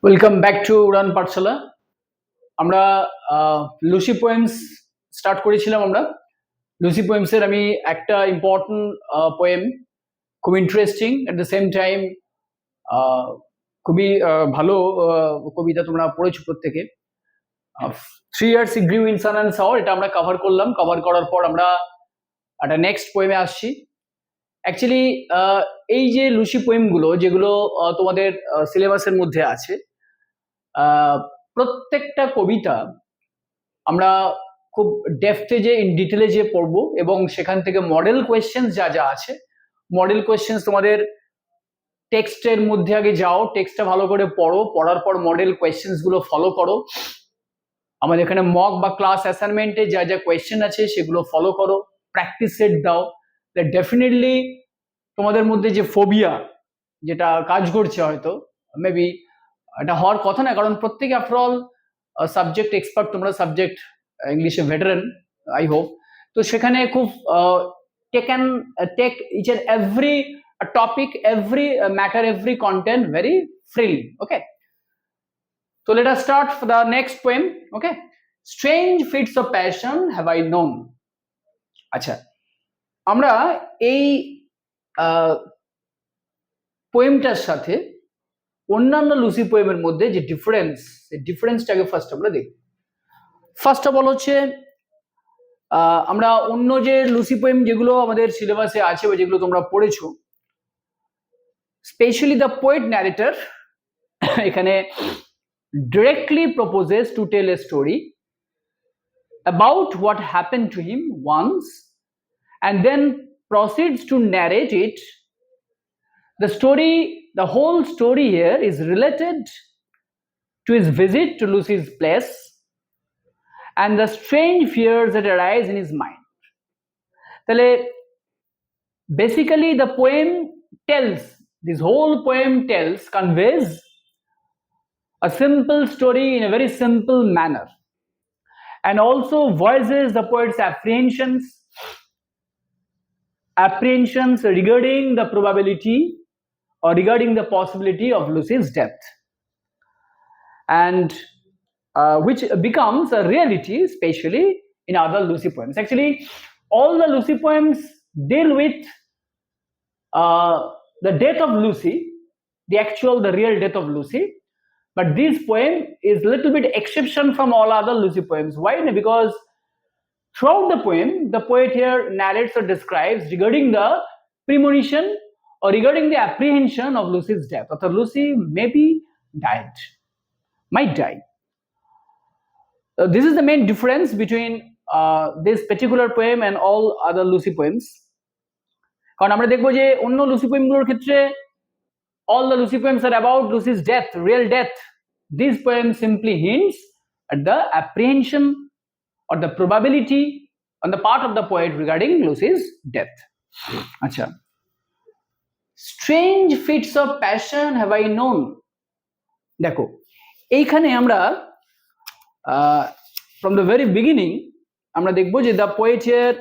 Welcome back to উড়ান পাঠশালা। আমরা Lucy poems start করেছিলাম। আমরা লুসি পোয়েমসের আমি একটা ইম্পর্টেন্ট পোয়েম, খুব interesting at the same time, খুবই ভালো কবিতা তোমরা পড়েছো প্রত্যেকে। 3 years it grew in sun and sour, এটা আমরা কভার করলাম। কভার করার পর আমরা একটা নেক্সট পোয়েমে আসছি। অ্যাকচুয়ালি এই যে লুসি পোয়েমগুলো যেগুলো তোমাদের সিলেবাসের মধ্যে আছে, প্রত্যেকটা কবিতা আমরা খুব ডেপথে যে ইন ডিটেলে যে পড়বো এবং সেখান থেকে মডেল কোয়েশ্চেন যা যা আছে, মডেল কোয়েশ্চেন তোমাদের টেক্সটের মধ্যে আগে যাও, টেক্সটটা ভালো করে পড়ো, পড়ার পর মডেল কোয়েশ্চেন্স গুলো ফলো করো। আমাদের এখানে মক বা ক্লাস অ্যাসাইনমেন্টে যা যা কোয়েশ্চেন আছে সেগুলো ফলো করো, প্র্যাকটিস সেট দাও। ডেফিনেটলি তোমাদের মধ্যে যে ফোবিয়া যেটা কাজ করছে, হয়তো মেবি এটা হওয়ার কথা না, কারণ প্রত্যেকে আফটার অল সাবজেক্ট এক্সপার্ট, তোমরা সাবজেক্ট ইংলিশে ভেটারেন আই হোপ। তো সেখানে খুব take each and every topic, every matter, every content very freely. Okay, so let us start for the next poem. Okay, strange fits of passion have I known. আচ্ছা, আমরা এই পোয়েমটার সাথে অন্যান্য Lucy পোয়েমের মধ্যে যে ডিফারেন্সটাকে ফার্স্ট আমরা দেখব। ফার্স্ট অফ অল হচ্ছে, আমরা অন্য যে লুসি পোয়েম যেগুলো আমাদের সিলেবাসে আছে বা যেগুলো তোমরা পড়েছো, স্পেশালি দ্য পোয়েট ন্যারেটর এখানে directly proposes to tell a story about what happened to him once and then proceeds to narrate it. The whole story here is related to his visit to Lucy's place and the strange fears that arise in his mind. তাহলে basically the poem tells, this whole poem conveys a simple story in a very simple manner, and also voices the poet's apprehensions regarding the probability or regarding the possibility of Lucy's death, and which becomes a reality, especially in other Lucy poems. Actually, all the Lucy poems deal with the death of Lucy, the real death of Lucy. But this poem is a little bit exception from all other Lucy poems. Why? Because throughout the poem, the poet here narrates or describes regarding the premonition or regarding the apprehension of Lucy's death. Or Lucy might die. This is the main difference between this particular poem and all other Lucy poems. কারণ আমরা দেখবো যে অন্য Lucy পোয়েমগুলোর ক্ষেত্রে all the Lucy poems are about Lucy's death, real death. This poem simply hints at the apprehension or the probability on the part of the poet regarding Lucy's death. Acha. Strange fits of passion have I known. দেখো, এইখানে আমরা from the very beginning আমরা দেখবো যে the poet here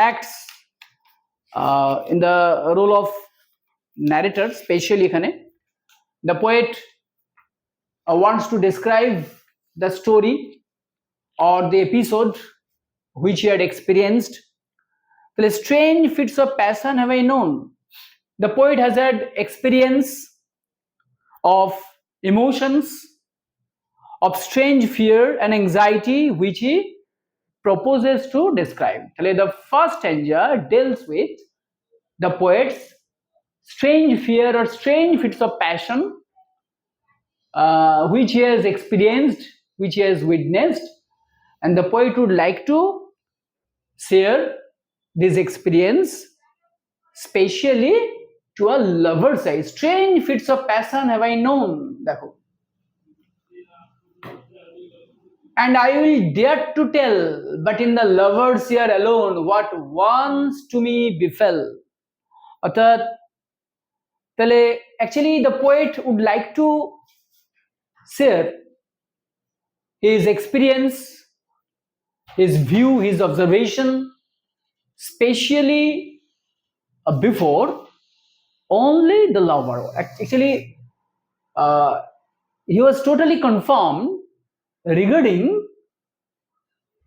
acts in the role of narrator, especially এখানে the poet wants to describe the story or the episode which he had experienced. The strange fits of passion have I known. The poet has had experience of emotions of strange fear and anxiety which he proposes to describe. The first stanza deals with the poet's strange fear or strange fits of passion which he has experienced, which he has witnessed, and the poet would like to share this experience specially to a lover's eye. Strange fits of passion have I known. দেখো, and I will dare to tell, but in the lover's ear alone, what once to me befell. অর্থাৎ তাহলে actually the poet would like to share his experience, his view, his observation, specially before only the lover. Actually, he was totally confirmed regarding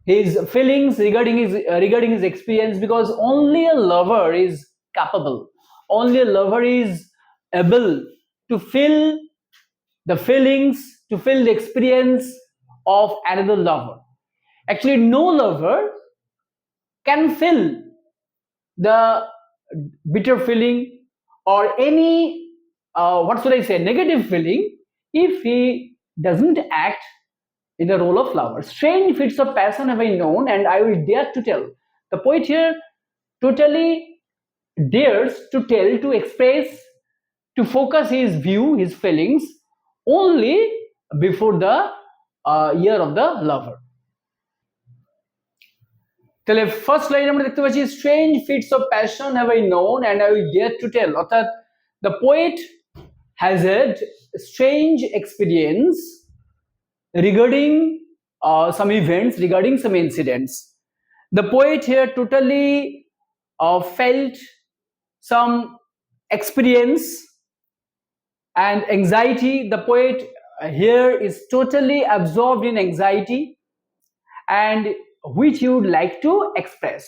his feelings, regarding his experience, because only a lover is capable, only a lover is able to feel the feelings, to feel the experience of another lover. Actually, no lover can feel the bitter feeling or any what should I say, negative feeling, if he doesn't act in the role of lover. Strange fits of passion have I known, and I will dare to tell. The poet here totally dares to tell, to express, to focus his view, his feelings only before the year of the lover. তাহলে first line আমরা দেখতে পাচ্ছি strange fits of passion have I known and I will dare to tell, অর্থাৎ the poet has had strange experience regarding some events, regarding some incidents. The poet here totally felt some experience and anxiety. The poet here is totally absorbed in anxiety, and which you would like to express.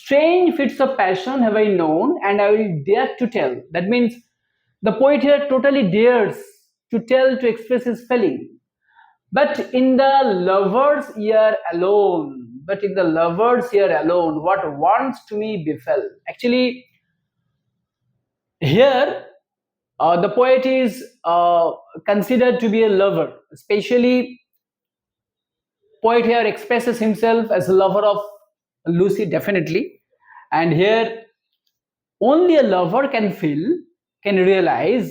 Strange fits of passion have I known, and I will dare to tell. That means the poet here totally dares to tell, to express his feeling. But in the lover's ear alone, what wants to me befell. Actually, here the poet is considered to be a lover. Especially, poet here expresses himself as a lover of Lucy, definitely. And here, only a lover can feel, can realize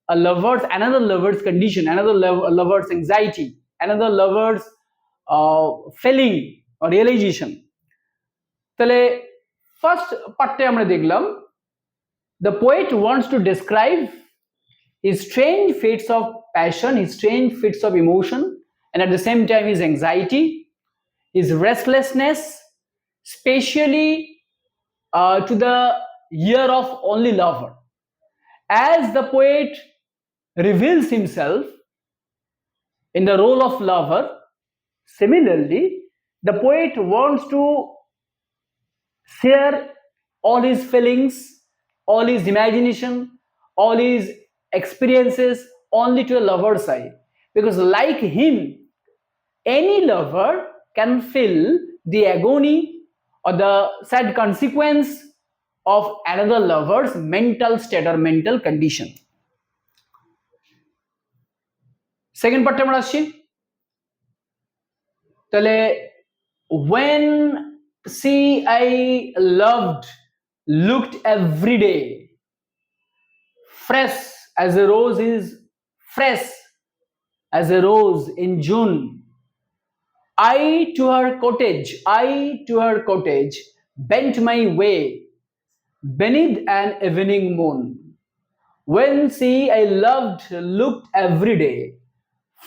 another lover's condition, another lover's anxiety, another lover's feeling or realization. তাহলে first পার্টে আমরা দেখলাম the poet wants to describe his strange fits of passion, his strange fits of emotion, and at the same time his anxiety, his restlessness, especially to the year of only lover. As the poet reveals himself in the role of lover, similarly, the poet wants to share all his feelings, all his imagination, all his experiences only to a lover's side. Because like him, any lover can feel the agony or the sad consequence of another lover's mental state or mental condition. Second part আমরা আসছি, তাহলে when see I loved looked every day fresh as a rose is fresh as a rose in June. I to her cottage bent my way beneath an evening moon. When see I loved looked every day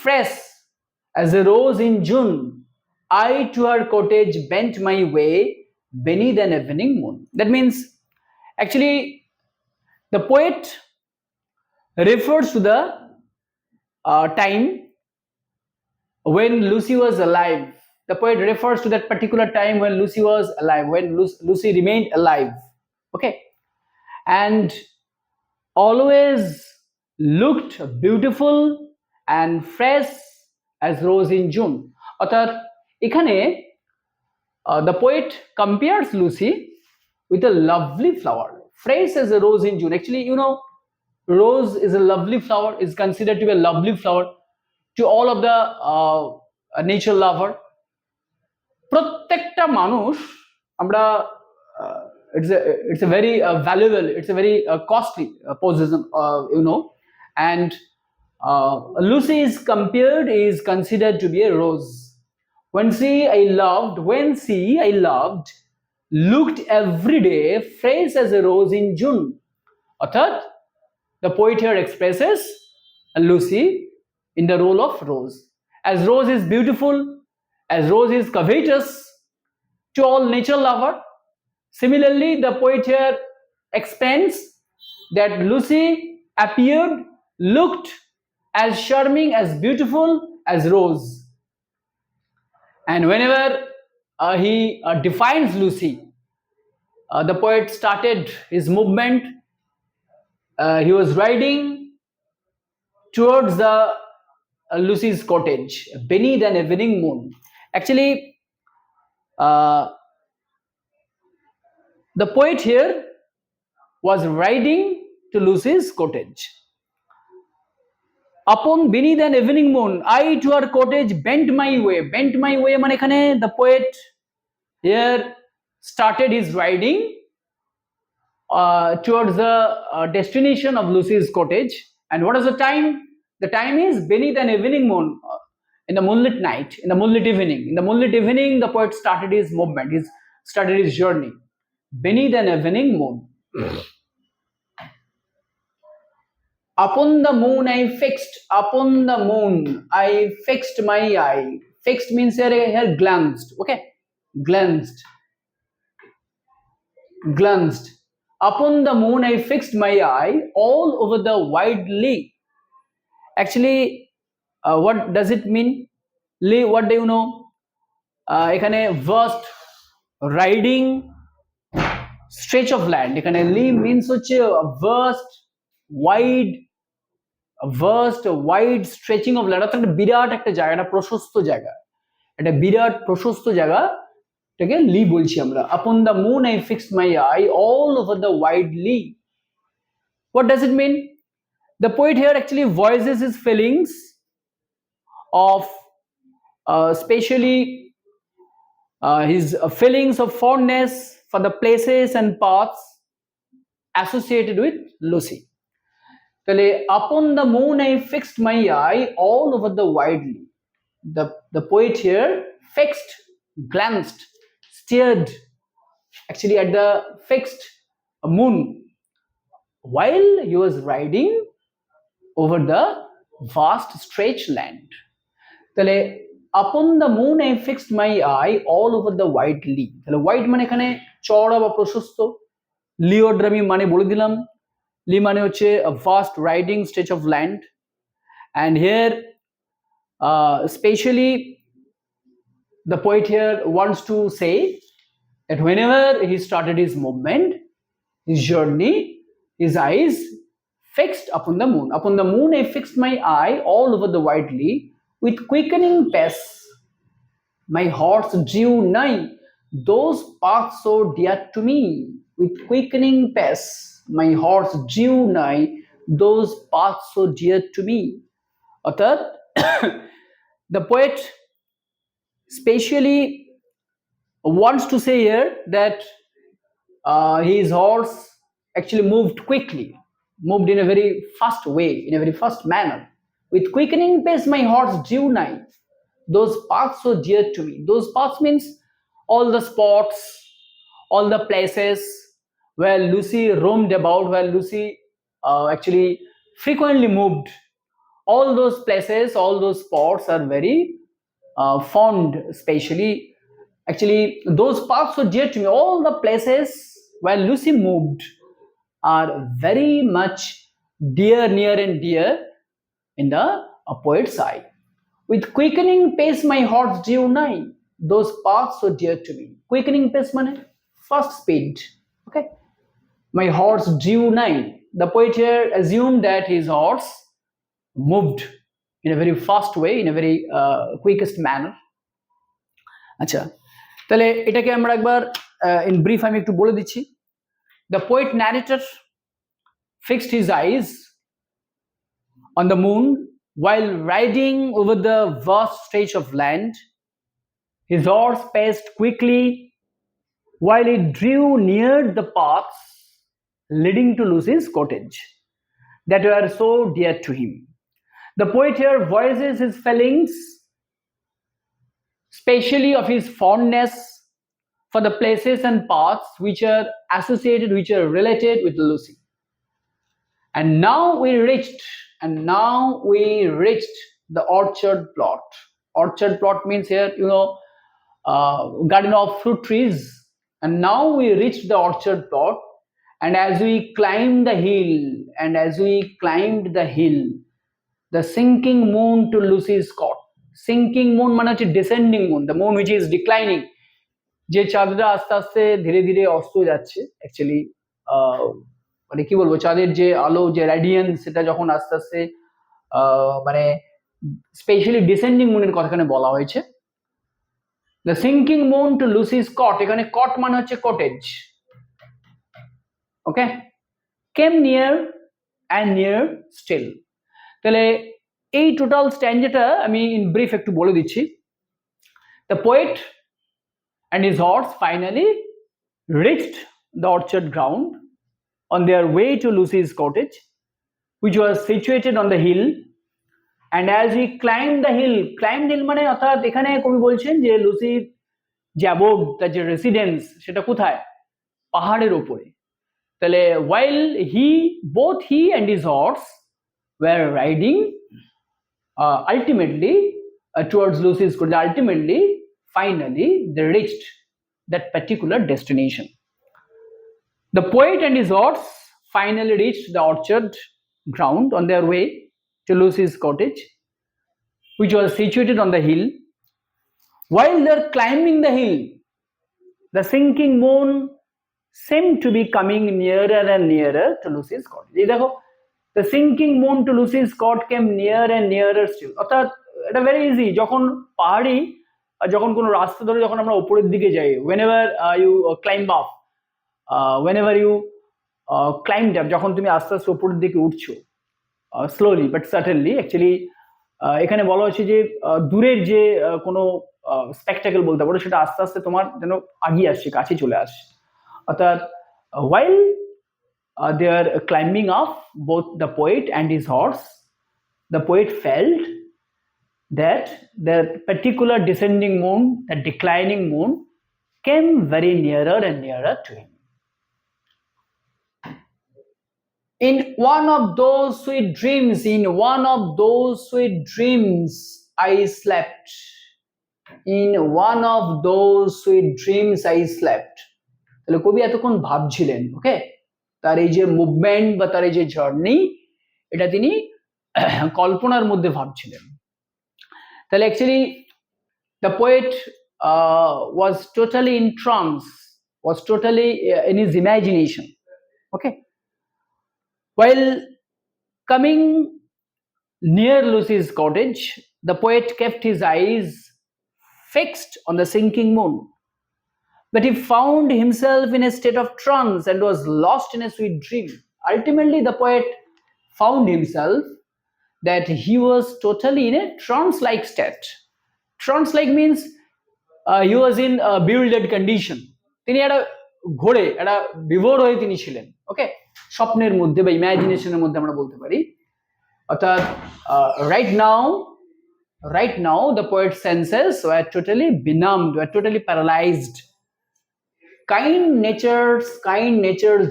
fresh as a rose in June. I to her cottage bent my way beneath an evening moon. That means actually the poet refers to the time when Lucy was alive. The poet refers to that particular time when Lucy was alive, when Lucy remained alive. Okay, and always looked beautiful and fresh as rose in June. অর্থাৎ এখানে the poet compares Lucy with a lovely flower, fresh as a rose in June. Actually, you know, rose is a lovely flower, is considered to be a lovely flower to all of the nature lover. প্রত্যেকটা মানুষ আমরা it's a very valuable, it's a very costly possession, you know, and Lucy is compared, is considered to be a rose. When see I loved looked every day fresh as a rose in June. অর্থাৎ the poet here expresses Lucy in the role of rose. As rose is beautiful, as rose is covetous to all nature lover, similarly the poet here expands that Lucy appeared, looked as charming, as beautiful as Rose. And whenever he defines Lucy, the poet started his movement. He was riding towards the Lucy's cottage beneath an evening moon. Actually, the poet here was riding to Lucy's cottage. Upon beneath an evening moon, I to her cottage bent my way. Bent my way মানে এখানে the poet here started his riding towards the destination of Lucy's cottage. And what is the time? The time is beneath an evening moon, in the moonlit night, in the moonlit evening. In the moonlit evening, the poet started his movement, started his journey. Beneath an evening moon. Upon the moon I fixed, upon the moon I fixed my eye. Fixed means here glanced, okay? Glanced. Glanced. Upon the moon I fixed my eye all over the wide lea. Actually, what does it mean? Lea, what do you know? এখানে vast riding stretch of land. এখানে lea means হচ্ছে vast wide stretching of land. অর্থাৎ বিরাট একটা জায়গা, একটা প্রশস্ত জায়গা, একটা বিরাট প্রশস্ত জায়গা, এটাকে লি বলছি আমরা. Upon the moon I fixed my eye all over the wide lea. What does it mean? The poet here actually voices his feelings of especially his feelings of fondness for the places and paths associated with Lucy. Upon the moon I fixed my eye all over the wide lea. The poet here fixed, glanced, stared actually at the fixed moon while he was riding over the vast stretch land. Upon the moon I fixed my eye all over the wide lea. Wide মানে এখানে চওড়া বা প্রশস্ত, লিওড আমি মানে বলে দিলাম. লি মানে হচ্ছে a vast riding stretch of land. And here especially the poet here wants to say that whenever he started his movement, his journey, his eyes fixed upon the moon. Upon the moon I fixed my eye all over the wide lea. With quickening pace my horse drew nigh those paths so dear to me. With quickening pace my horse drew nigh those paths so dear to me. অর্থাৎ the poet specially wants to say here that his horse actually moved quickly, moved in a very fast way, in a very fast manner. With quickening pace my horse drew nigh those paths so dear to me. Those paths means all the spots, all the places where Lucy roamed about, where Lucy actually frequently moved. All those places, all those spots are very fond, especially actually those paths so dear to me. All the places where Lucy moved are very much dear, near and dear in the poet's eye. With quickening pace my horse drew nigh those paths so dear to me. Quickening pace মানে fast speed, okay? My horse drew nigh. The poet here assumed that his horse moved in a very fast way, in a very quickest manner. আচ্ছা, তাহলে এটাকে আমরা একবার in brief আমি একটু বলে দিচ্ছি. The poet narrator fixed his eyes on the moon while riding over the vast stretch of land. His horse paced quickly while he drew near the paths leading to Lucy's cottage that were so dear to him. The poet here voices his feelings, especially of his fondness for the places and paths which are associated, which are related with Lucy. And now we reached the orchard plot. Orchard plot means here, garden of fruit trees. And now we reached the orchard plot. And as we climbed the hill, the sinking moon to Lucy's court. Sinking moon মানে হচ্ছে descending moon, the moon which is declining, যে চাঁদটা আস্তে আস্তে ধীরে ধীরে অস্ত যাচ্ছে অ্যাকচুয়ালি, মানে কি বলবো, চাঁদের যে আলো, যে রেডিয়েন্স, সেটা যখন আস্তে আস্তে মানে স্পেশালি ডিসেন্ডিং মুনের কথা এখানে বলা হয়েছে। The sinking moon to Lucy's cot, এখানে কট মানে হচ্ছে cottage, okay, came near and near still. তাহলে এই টোটাল স্ট্যান্ডাটা আমি ইন ব্রিফ একটু বলে দিচ্ছি। The poet and his horse finally reached the orchard ground on their way to Lucy's cottage, which was situated on the hill. And as he climbed the hill মানে অর্থাৎ এখানে কবি বলছেন যে লুসির যে অ্যাবোড, তার যে রেসিডেন্স, সেটা কোথায়? পাহাড়ের উপরে। তাহলে while both he and his horse were riding ultimately towards Lucy's cottage, ultimately finally they reached that particular destination. The poet and his horse finally reached the orchard ground on their way to Lucy's cottage, which was situated on the hill. While they're climbing the hill, the sinking moon seemed to be coming nearer and nearer to Lucy's cottage. এই দেখো, the sinking moon to Lucy's cottage came nearer and nearer still. অর্থাৎ এটা very easy, যখন পাহাড়ি, যখন কোনো রাস্তা ধরে যখন আমরা উপরের দিকে যাই, whenever you climb up, whenever you climbed up, যখন তুমি আস্তে আস্তে উপরের দিকে উঠছো, স্লোলি বাট সার্টেনলি, অ্যাকচুয়ালি এখানে বলা হচ্ছে যে দূরের যে কোনো স্পেকটাকেল বলতে পারো, সেটা আস্তে আস্তে তোমার যেন আগিয়ে আসছে, কাছে চলে আসছে। অর্থাৎ while they are climbing up, both the poet and his horse, the poet felt that the particular descending moon, the declining moon, came very nearer and nearer to him. In one of those sweet dreams, I slept. In one of those sweet dreams I slept. তাহলে কবি এতক্ষণ ভাবছিলেন, ওকে, তার এই যে movement বা তার এই যে জার্নি, এটা তিনি কল্পনার মধ্যে ভাবছিলেন। তাহলে actually the poet was totally in trance, was totally in his imagination, okay. While coming near Lucy's cottage, the poet kept his eyes fixed on the sinking moon, but he found himself in a state of trance and was lost in a sweet dream. Ultimately, the poet found himself that he was totally in a trance-like state. Trance-like means he was in a bewildered condition. তিনি একটা ঘোরে, একটা বিভোর হয়ে তিনি ছিলেন, ওকে, স্বপ্নের মধ্যে বা ইমাজিনেশনের মধ্যে আমরা বলতে পারি। অর্থাৎ right now the poet's senses were totally benumbed, were totally paralyzed. Kind nature's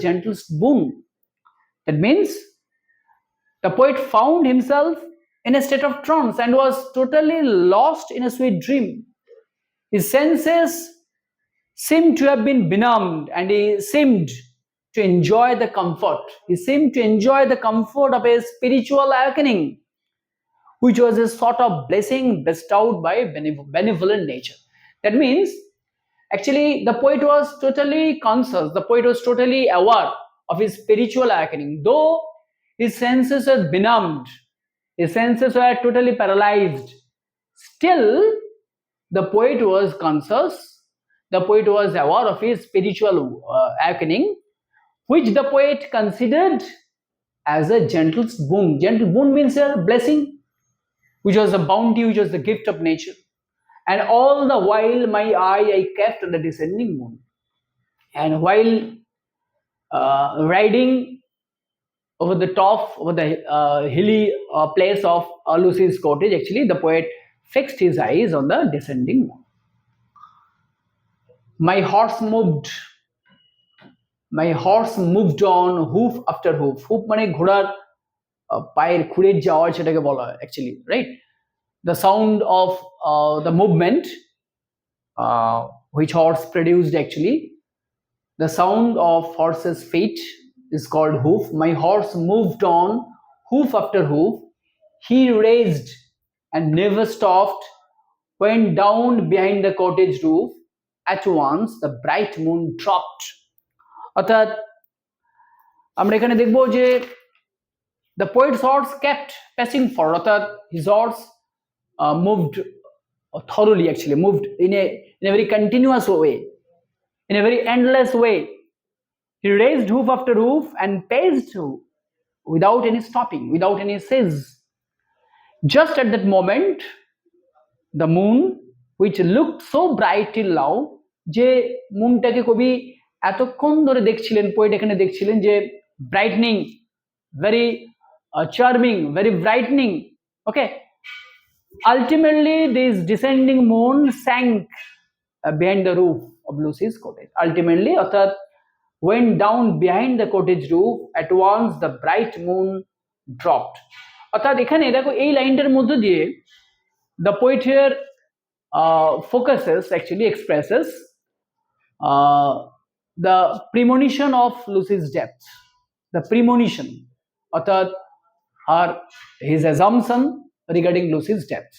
gentlest boon. That means the poet found himself in a state of trance and was totally lost in a sweet dream. His senses seemed to have been benumbed and he seemed to enjoy the comfort. He seemed to enjoy the comfort of a spiritual awakening, which was a sort of blessing bestowed by benevolent nature. That means, actually, the poet was totally conscious, the poet was totally aware of his spiritual awakening. Though his senses were benumbed, his senses were totally paralyzed, still the poet was conscious, the poet was aware of his spiritual awakening, which the poet considered as a gentle boon. Gentle boon means a blessing, which was a bounty, which was the gift of nature. And all the while my eye I kept on the descending moon. And while riding over the top, over the hilly place of Lucy's cottage, actually the poet fixed his eyes on the descending moon. My horse moved on hoof after hoof. Hoof মানে ঘোড়ার পায়ের খুরের যে আওয়াজ, সেটাকে বলা হয় actually, right? The sound of the movement which horse produced, actually the sound of horse's feet is called hoof. My horse moved on hoof after hoof, he raised and never stopped, went down behind the cottage roof. At once the bright moon dropped. অর্থাৎ আমরা এখানে দেখবো যে the poet's horse kept passing forward. অর্থাৎ his horse moved thoroughly, actually moved in a very continuous way, in a very endless way. He raised hoof after hoof and paced without any stopping, without any cease. Just at that moment, the moon, which looked so bright till now, যে মুনটাকে কবি এতক্ষণ ধরে দেখছিলেন, poet এখানে দেখছিলেন যে brightening, very charming, very brightening, okay, ultimately this descending moon sank behind the roof of Lucy's cottage. Ultimately, অর্থাৎ went down behind the cottage roof. At once the bright moon dropped. অর্থাৎ এখানে দেখো এই লাইনটার মধ্যে দিয়ে the poet here focuses, actually expresses the premonition of Lucy's death. The premonition, অর্থাৎ his assumption regarding Lucy's death.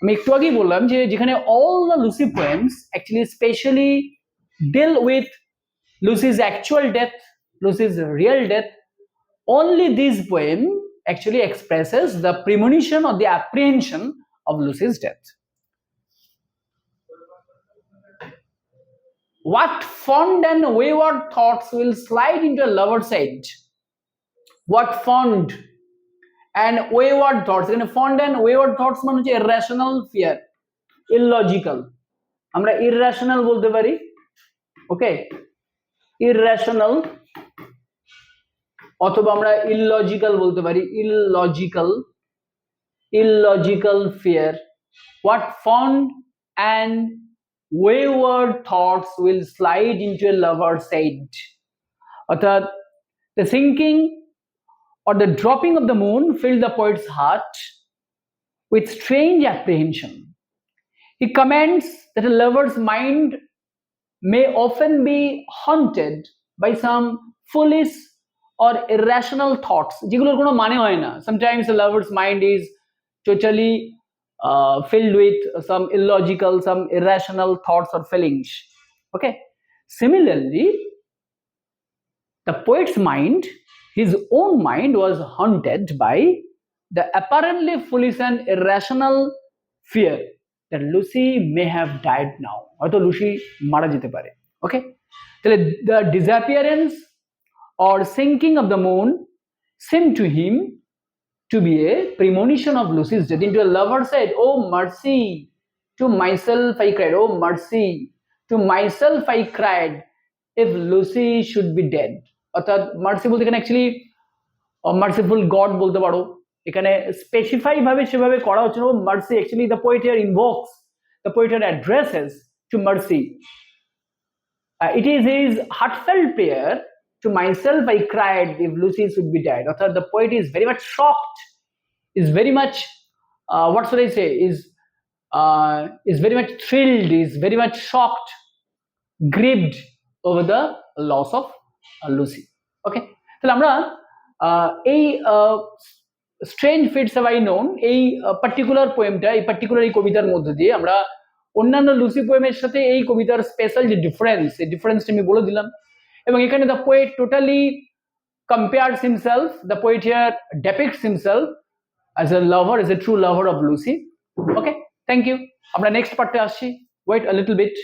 আমি একটু আগেই বললাম যে যেখানে all the Lucy poems actually specially deal with Lucy's actual death, Lucy's real death, only this poem actually expresses the premonition or the apprehension of Lucy's death. What fond and wayward thoughts will slide into a lover's head? What fond and wayward thoughts? এখানে fond and wayward thoughts মানে হচ্ছে irrational fear, illogical. আমরা irrational বলতে পারি, ওকে, irrational, অথবা আমরা illogical বলতে পারি, illogical fear. What fond and wayward thoughts will slide into a lover's head? অর্থাৎ the sinking or the dropping of the moon filled the poet's heart with strange apprehension. He comments that a lover's mind may often be haunted by some foolish or irrational thoughts, যেগুলোর কোনো মানে হয় না. Sometimes a lover's mind is totally filled with some illogical, some irrational thoughts or feelings. Okay. Similarly, the poet's mind, his own mind, was haunted by the apparently foolish and irrational fear that Lucy may have died now. হয়তো Lucy মারা যেতে পারে. Okay. তাহলে the disappearance or sinking of the moon seemed to him to be a premonition of Lucy's death. Into a lover said, "Oh mercy, to myself I cried. Oh mercy, to myself I cried, if Lucy should be dead." অর্থাৎ mercy বলতে এখানে actually merciful god বলতে পারো, এখানে specify ভাবে সেভাবে করা হচ্ছে না। Mercy actually the poet here invokes, the poet here addresses to Mercy. It is his heartfelt prayer, "To myself I cried, if Lucy should be dead." অর্থাৎ the poet is very much shocked, is very much what should I say, is very much thrilled, is very much shocked, grieved over the loss of Lucy. Okay, তাহলে আমরা এই strange fits have I known, এই particular পোয়েমটা, এই particular এই কবিতার মধ্যে দিয়ে আমরা অন্যান্য লুসি পোয়েমের সাথে এই কবিতার স্পেশাল যে ডিফারেন্স, এই ডিফারেন্সটা আমি বলে দিলাম। এবং এখানে the poet totally compares himself, the poet here depicts himself as a lover, as a true lover of Lucy. Okay, thank you. আমরা নেক্সট পার্টে আসছি, ওয়েট আ লিটল বিট।